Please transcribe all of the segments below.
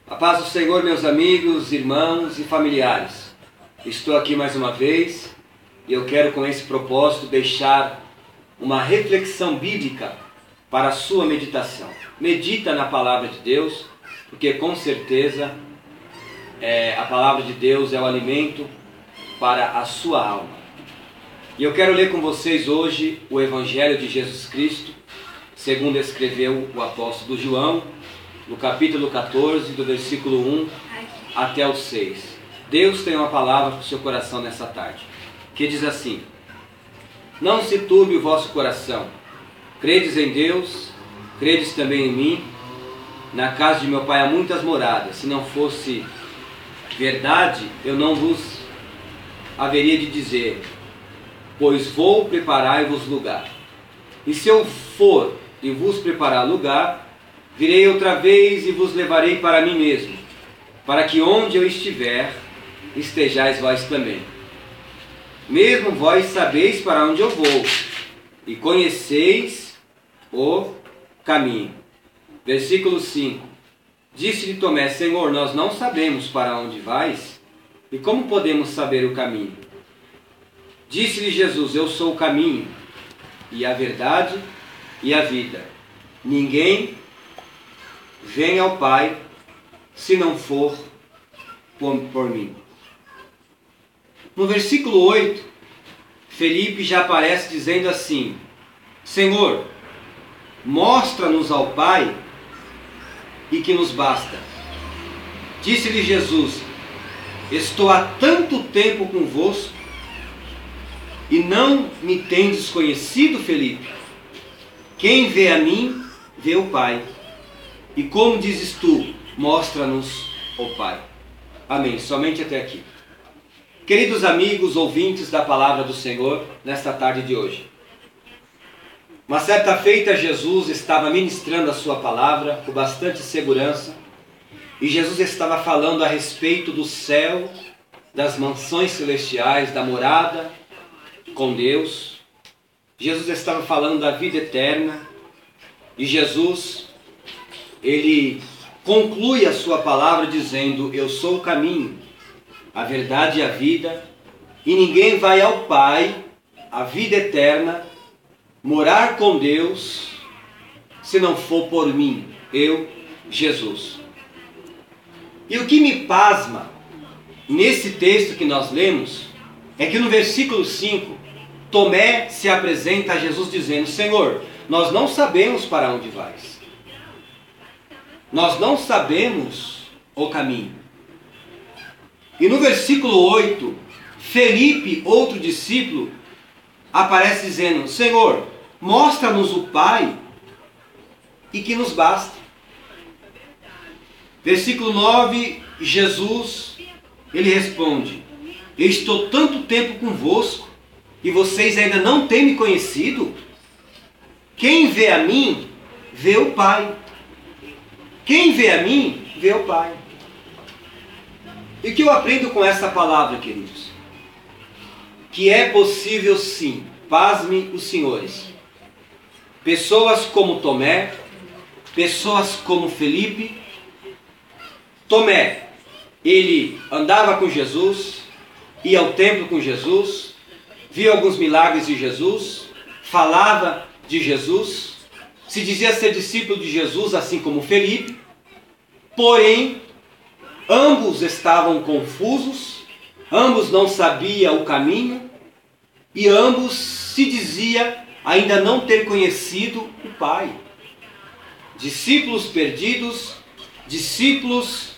A paz do Senhor, meus amigos, irmãos e familiares. Estou aqui mais uma vez e eu quero com esse propósito deixar uma reflexão bíblica para a sua meditação. Medita na palavra de Deus, porque com certeza a palavra de Deus é o alimento para a sua alma. E eu quero ler com vocês hoje o Evangelho de Jesus Cristo, segundo escreveu o apóstolo João, no capítulo 14, do versículo 1 até o 6. Deus tem uma palavra para o seu coração nessa tarde, que diz assim: Não se turbe o vosso coração, credes em Deus, credes também em mim. Na casa de meu pai há muitas moradas, se não fosse verdade, eu não vos haveria de dizer, pois vou preparar-vos lugar. E se eu for e vos preparar lugar, virei outra vez e vos levarei para mim mesmo, para que onde eu estiver, estejais vós também. Mesmo vós sabeis para onde eu vou, e conheceis o caminho. Versículo 5. Disse-lhe Tomé: Senhor, nós não sabemos para onde vais, e como podemos saber o caminho? Disse-lhe Jesus: Eu sou o caminho, e a verdade, e a vida. Ninguém vem ao Pai se não for por mim. No versículo 8, Felipe já aparece dizendo assim: Senhor, mostra-nos ao Pai e que nos basta. Disse-lhe Jesus: Estou há tanto tempo convosco e não me tendes conhecido, Felipe? Quem vê a mim, vê o Pai. E como dizes tu, mostra-nos o Pai. Amém. Somente até aqui. Queridos amigos, ouvintes da palavra do Senhor, nesta tarde de hoje. Uma certa feita, Jesus estava ministrando a sua palavra com bastante segurança. E Jesus estava falando a respeito do céu, das mansões celestiais, da morada com Deus. Jesus estava falando da vida eterna. E Jesus, ele conclui a sua palavra dizendo: Eu sou o caminho, a verdade e a vida, e ninguém vai ao Pai, a vida eterna, morar com Deus, se não for por mim, eu, Jesus. E o que me pasma nesse texto que nós lemos é que no versículo 5, Tomé se apresenta a Jesus dizendo: Senhor, nós não sabemos para onde vais. Nós não sabemos o caminho. E no versículo 8, Felipe, outro discípulo, aparece dizendo: Senhor, mostra-nos o Pai e que nos basta. Versículo 9, Jesus, ele responde: Eu estou tanto tempo convosco e vocês ainda não têm me conhecido? Quem vê a mim, vê o Pai. Quem vê a mim, vê o Pai. E o que eu aprendo com essa palavra, queridos? Que é possível sim, pasme os senhores, pessoas como Tomé, pessoas como Felipe. Tomé, ele andava com Jesus, ia ao templo com Jesus, via alguns milagres de Jesus, falava de Jesus, se dizia ser discípulo de Jesus, assim como Felipe. Porém, ambos estavam confusos, ambos não sabiam o caminho e ambos se dizia ainda não ter conhecido o Pai. Discípulos perdidos, discípulos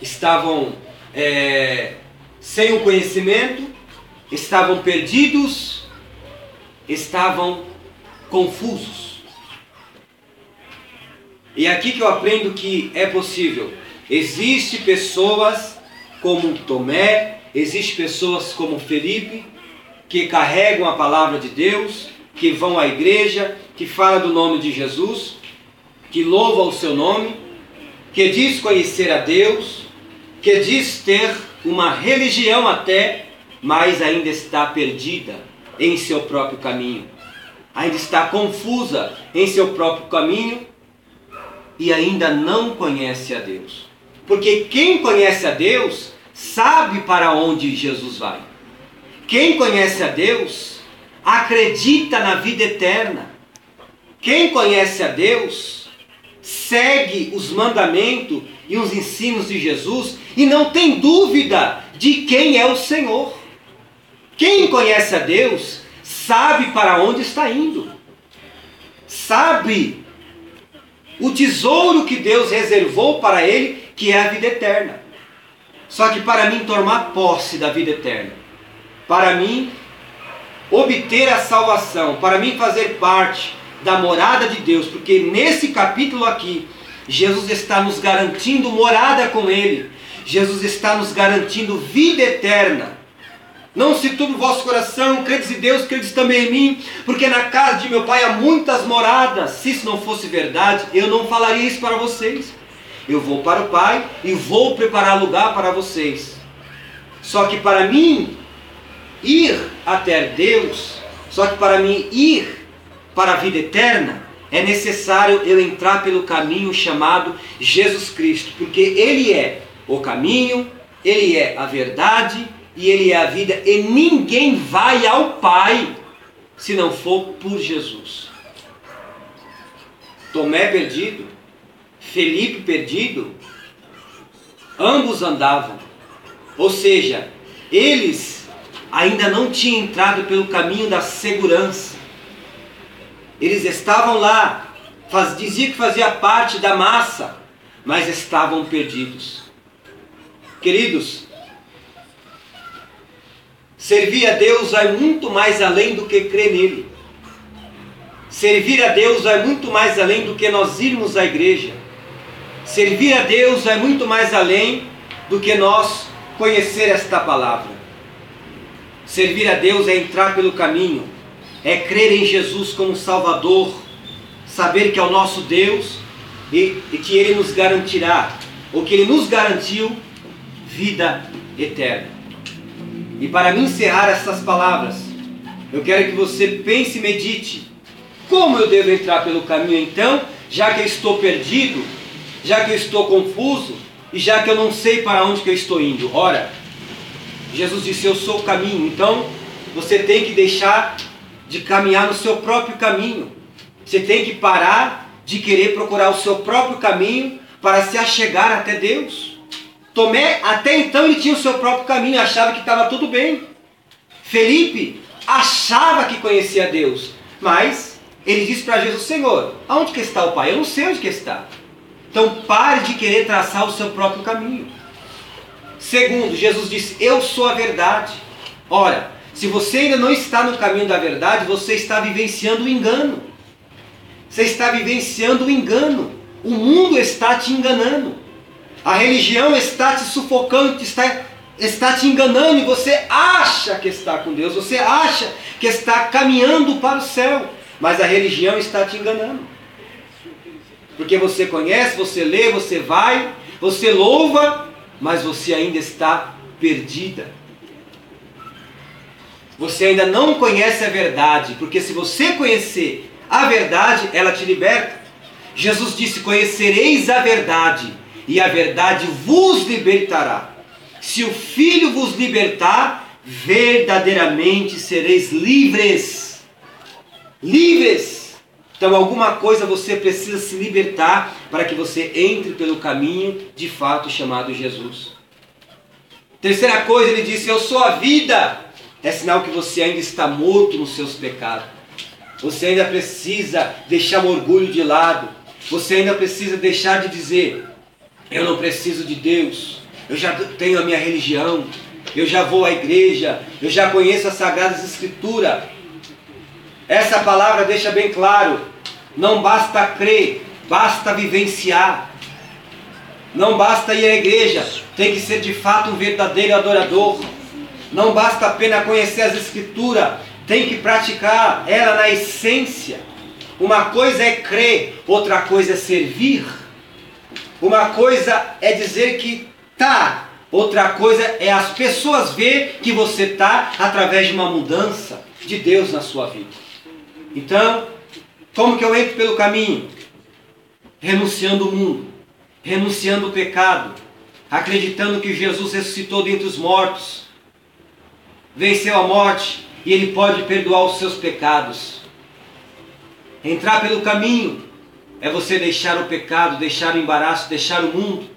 estavam sem o conhecimento, estavam perdidos, estavam confusos. E é aqui que eu aprendo que é possível. Existem pessoas como Tomé, existem pessoas como Felipe, que carregam a palavra de Deus, que vão à igreja, que falam do nome de Jesus, que louvam o seu nome, que diz conhecer a Deus, que diz ter uma religião até, mas ainda está perdida em seu próprio caminho. Ainda está confusa em seu próprio caminho e ainda não conhece a Deus. Porque quem conhece a Deus sabe para onde Jesus vai. Quem conhece a Deus acredita na vida eterna. Quem conhece a Deus segue os mandamentos e os ensinos de Jesus e não tem dúvida de quem é o Senhor. Quem conhece a Deus sabe para onde está indo. Sabe o tesouro que Deus reservou para ele, que é a vida eterna. Só que para mim tomar posse da vida eterna, para mim obter a salvação, para mim fazer parte da morada de Deus, porque nesse capítulo aqui, Jesus está nos garantindo morada com Ele. Jesus está nos garantindo vida eterna. Não se turbe o vosso coração, credes em Deus, credes também em mim, porque na casa de meu Pai há muitas moradas. Se isso não fosse verdade, eu não falaria isso para vocês. Eu vou para o Pai e vou preparar lugar para vocês. Só que para mim ir até Deus, só que para mim ir para a vida eterna, é necessário eu entrar pelo caminho chamado Jesus Cristo, porque Ele é o caminho, Ele é a verdade e Ele é a vida, e ninguém vai ao Pai se não for por Jesus. Tomé perdido, Felipe perdido, ambos andavam, ou seja, eles ainda não tinham entrado pelo caminho da segurança. Eles estavam lá, diziam que fazia parte da massa, mas estavam perdidos. Queridos, servir a Deus vai muito mais além do que crer nele. Servir a Deus vai muito mais além do que nós irmos à igreja. Servir a Deus vai muito mais além do que nós conhecer esta palavra. Servir a Deus é entrar pelo caminho, é crer em Jesus como Salvador, saber que é o nosso Deus e que Ele nos garantirá, ou que Ele nos garantiu, vida eterna. E para me encerrar essas palavras, eu quero que você pense e medite: como eu devo entrar pelo caminho então, já que eu estou perdido, já que eu estou confuso e já que eu não sei para onde que eu estou indo? Ora, Jesus disse: eu sou o caminho. Então você tem que deixar de caminhar no seu próprio caminho. Você tem que parar de querer procurar o seu próprio caminho para se achegar até Deus. Tomé, até então, ele tinha o seu próprio caminho, achava que estava tudo bem. Felipe achava que conhecia Deus, mas ele disse para Jesus: Senhor, aonde que está o Pai? Eu não sei onde que está. Então pare de querer traçar o seu próprio caminho. Segundo, Jesus disse: eu sou a verdade. Ora, se você ainda não está no caminho da verdade, você está vivenciando o engano. Você está vivenciando o engano. O mundo está te enganando. A religião está te sufocando, está te enganando, e você acha que está com Deus, você acha que está caminhando para o céu, mas a religião está te enganando. Porque você conhece, você lê, você vai, você louva, mas você ainda está perdida. Você ainda não conhece a verdade, porque se você conhecer a verdade, ela te liberta. Jesus disse: conhecereis a verdade, e a verdade vos libertará. Se o Filho vos libertar, verdadeiramente sereis livres. Livres! Então alguma coisa você precisa se libertar para que você entre pelo caminho de fato chamado Jesus. Terceira coisa, ele disse: eu sou a vida. É sinal que você ainda está morto nos seus pecados. Você ainda precisa deixar o orgulho de lado. Você ainda precisa deixar de dizer: eu não preciso de Deus, eu já tenho a minha religião, eu já vou à igreja, eu já conheço as Sagradas Escrituras. Essa palavra deixa bem claro: não basta crer, basta vivenciar. Não basta ir à igreja, tem que ser de fato um verdadeiro adorador. Não basta apenas conhecer as Escrituras, tem que praticar ela na essência. Uma coisa é crer, outra coisa é servir. Uma coisa é dizer que está, outra coisa é as pessoas ver que você está através de uma mudança de Deus na sua vida. Então, como que eu entro pelo caminho? renunciando o mundo, renunciando o pecado, acreditando que Jesus ressuscitou dentre os mortos, venceu a morte e Ele pode perdoar os seus pecados. Entrar pelo caminho é você deixar o pecado, deixar o embaraço, deixar o mundo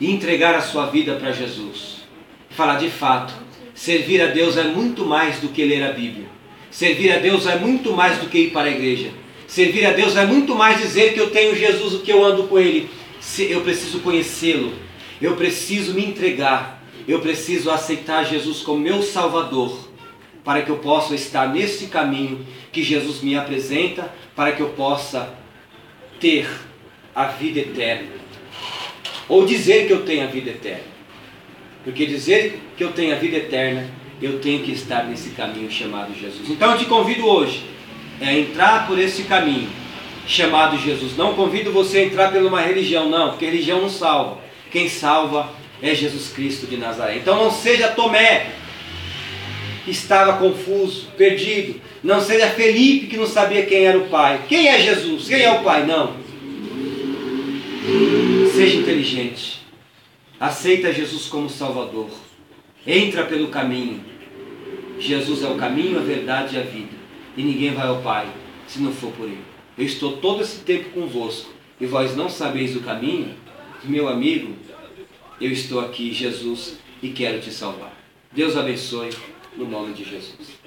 e entregar a sua vida para Jesus. Falar de fato, servir a Deus é muito mais do que ler a Bíblia. Servir a Deus é muito mais do que ir para a igreja. Servir a Deus é muito mais dizer que eu tenho Jesus, o que eu ando com Ele. Eu preciso conhecê-lo. Eu preciso me entregar. Eu preciso aceitar Jesus como meu Salvador, para que eu possa estar nesse caminho que Jesus me apresenta, para que eu possa ter a vida eterna. Ou dizer que eu tenho a vida eterna. Porque dizer que eu tenho a vida eterna, eu tenho que estar nesse caminho chamado Jesus. Então eu te convido hoje a entrar por esse caminho chamado Jesus. Não convido você a entrar por uma religião, não, porque religião não salva. Quem salva é Jesus Cristo de Nazaré. Então não seja Tomé, que estava confuso, perdido. Não seja Felipe, que não sabia quem era o Pai. Quem é Jesus? Quem é o Pai? Não. Seja inteligente. Aceita Jesus como Salvador. Entra pelo caminho. Jesus é o caminho, a verdade e a vida. E ninguém vai ao Pai se não for por Ele. Eu estou todo esse tempo convosco e vós não sabeis o caminho. Meu amigo, eu estou aqui, Jesus, e quero te salvar. Deus abençoe, no nome de Jesus.